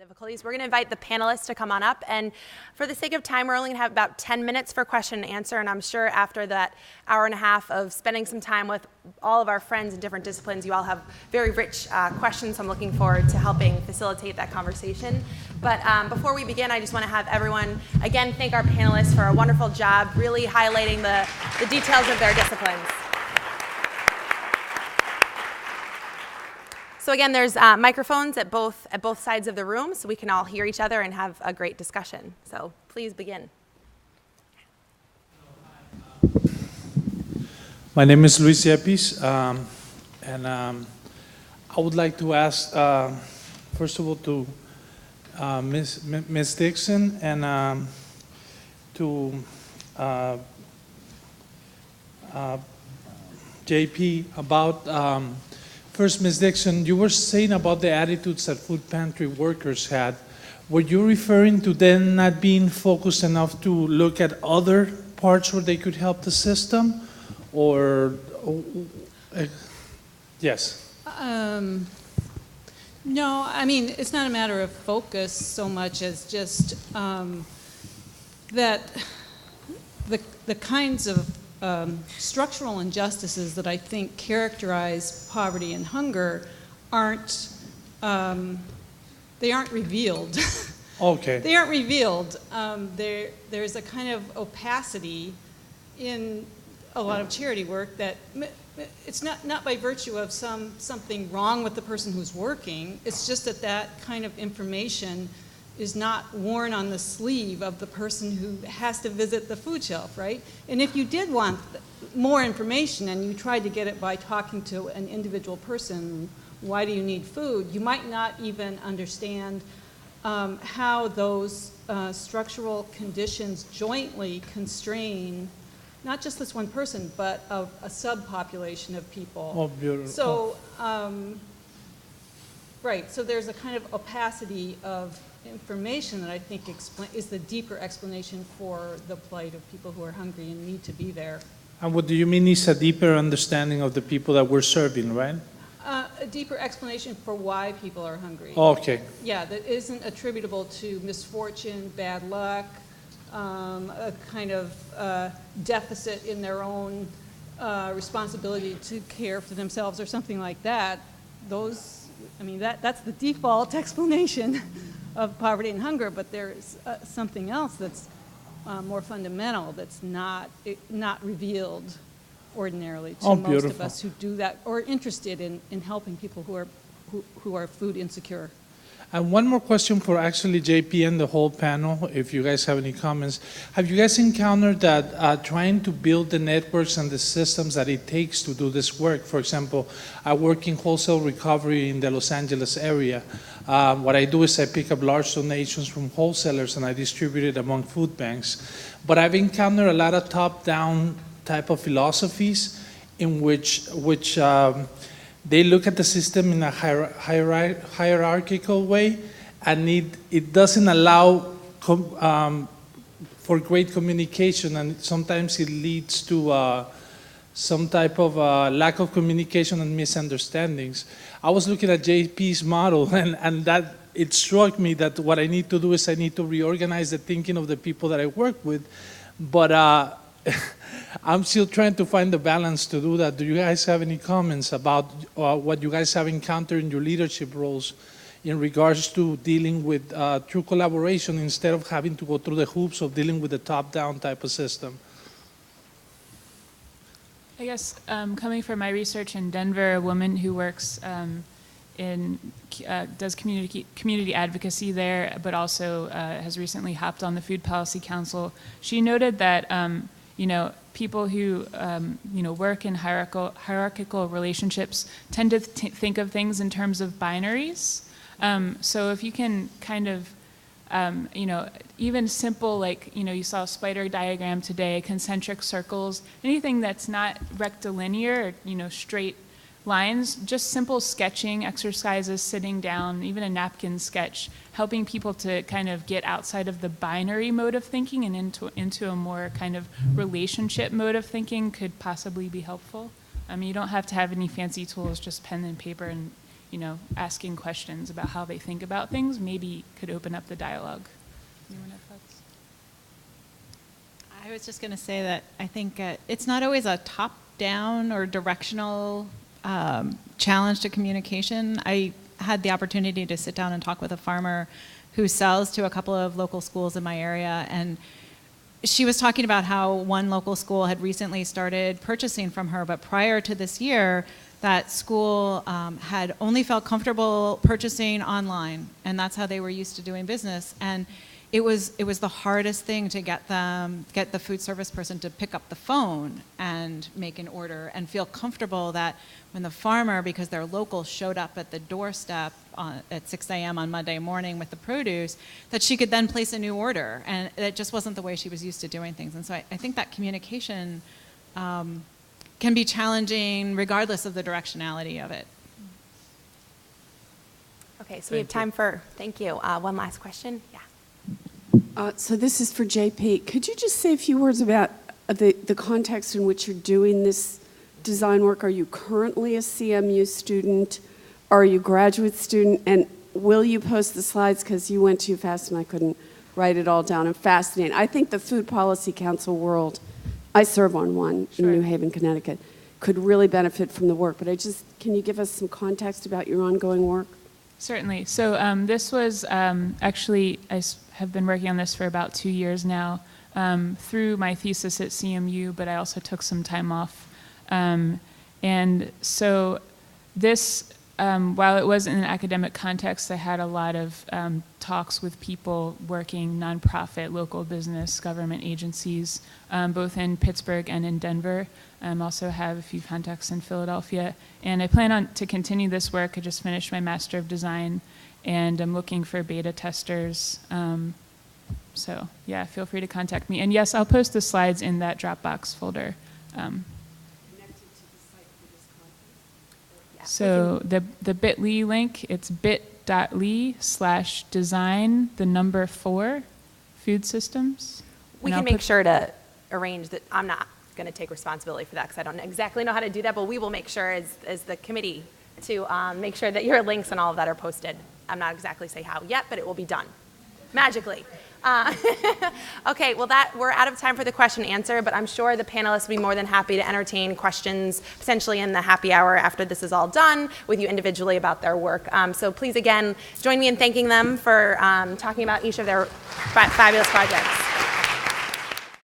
Difficulties. We're going to invite the panelists to come on up, and for the sake of time, we're only going to have about 10 minutes for question and answer, and I'm sure after that hour and a half of spending some time with all of our friends in different disciplines, you all have very rich questions. I'm looking forward to helping facilitate that conversation. But before we begin, I just want to have everyone, again, thank our panelists for a wonderful job really highlighting the details of their disciplines. So again, there's microphones at both sides of the room, so we can all hear each other and have a great discussion. So please begin. My name is Lucia Peace, and I would like to ask, first of all, to Ms. Dixon and to JP about. First, Ms. Dixon, you were saying about the attitudes that food pantry workers had. Were you referring to them not being focused enough to look at other parts where they could help the system? Or, yes? No, I mean, it's not a matter of focus so much as just that the kinds of structural injustices that I think characterize poverty and hunger aren't revealed. Okay. They aren't revealed. There's a kind of opacity in a lot of charity work that it's not by virtue of something wrong with the person who's working. It's just that kind of information is not worn on the sleeve of the person who has to visit the food shelf, right? And if you did want more information and you tried to get it by talking to an individual person, why do you need food? You might not even understand how those structural conditions jointly constrain not just this one person, but a subpopulation of people. Oh, beautiful. So, right, so there's a kind of opacity of information that I think is the deeper explanation for the plight of people who are hungry and need to be there. And what do you mean is a deeper understanding of the people that we're serving, right? A deeper explanation for why people are hungry. Okay. Yeah, that isn't attributable to misfortune, bad luck, a kind of deficit in their own responsibility to care for themselves or something like that. That's the default explanation of poverty and hunger, but there's something else that's more fundamental that's not revealed ordinarily to most of us who do that or are interested in helping people who are food insecure. And one more question for actually JP and the whole panel, if you guys have any comments. Have you guys encountered that trying to build the networks and the systems that it takes to do this work? For example, I work in wholesale recovery in the Los Angeles area. What I do is I pick up large donations from wholesalers and I distribute it among food banks. But I've encountered a lot of top-down type of philosophies in which they look at the system in a hierarchical way, and it doesn't allow for great communication, and sometimes it leads to some type of lack of communication and misunderstandings. I was looking at JP's model, and that it struck me that what I need to do is I need to reorganize the thinking of the people that I work with, but I'm still trying to find the balance to do that. Do you guys have any comments about what you guys have encountered in your leadership roles in regards to dealing with true collaboration instead of having to go through the hoops of dealing with the top-down type of system? I guess coming from my research in Denver, a woman who works does community advocacy there, but also has recently hopped on the Food Policy Council. She noted that people who work in hierarchical relationships tend to think of things in terms of binaries. So if you can kind of, even simple, like, you saw a spider diagram today, concentric circles, anything that's not rectilinear, straight lines, just simple sketching exercises, sitting down, even a napkin sketch, helping people to kind of get outside of the binary mode of thinking and into a more kind of relationship mode of thinking could possibly be helpful. I mean, you don't have to have any fancy tools, just pen and paper and asking questions about how they think about things maybe could open up the dialogue. Anyone have thoughts? I was just going to say that I think it's not always a top-down or directional challenge to communication. I had the opportunity to sit down and talk with a farmer who sells to a couple of local schools in my area, and she was talking about how one local school had recently started purchasing from her, but prior to this year, that school had only felt comfortable purchasing online, and that's how they were used to doing business. And it was the hardest thing to get the food service person to pick up the phone and make an order and feel comfortable that when the farmer, because they're local, showed up at the doorstep at 6 a.m. on Monday morning with the produce, that she could then place a new order. And it just wasn't the way she was used to doing things. And so I think that communication can be challenging regardless of the directionality of it. Okay, so we have time for, thank you. One last question. Yeah. So this is for JP. Could you just say a few words about the context in which you're doing this design work? Are you currently a CMU student? Are you a graduate student? And will you post the slides? Because you went too fast and I couldn't write it all down. I'm fascinated. I think the Food Policy Council world, I serve on one in New Haven, Connecticut, could really benefit from the work. But can you give us some context about your ongoing work? Certainly. So this was actually, have been working on this for about 2 years now through my thesis at CMU, but I also took some time off. And so this, while it was in an academic context, I had a lot of talks with people working nonprofit, local business, government agencies, both in Pittsburgh and in Denver. Also have a few contacts in Philadelphia. And I plan to continue this work. I just finished my Master of Design, and I'm looking for beta testers. So yeah, feel free to contact me. And yes, I'll post the slides in that Dropbox folder. So the bit.ly link, it's bit.ly/design4 food systems. We can make sure to arrange that. I'm not going to take responsibility for that because I don't exactly know how to do that, but we will make sure as the committee to make sure that your links and all of that are posted. I'm not exactly say how yet, but it will be done magically. Okay, well we're out of time for the question and answer, but I'm sure the panelists will be more than happy to entertain questions potentially in the happy hour after this is all done with you individually about their work. So please again, join me in thanking them for talking about each of their fabulous projects.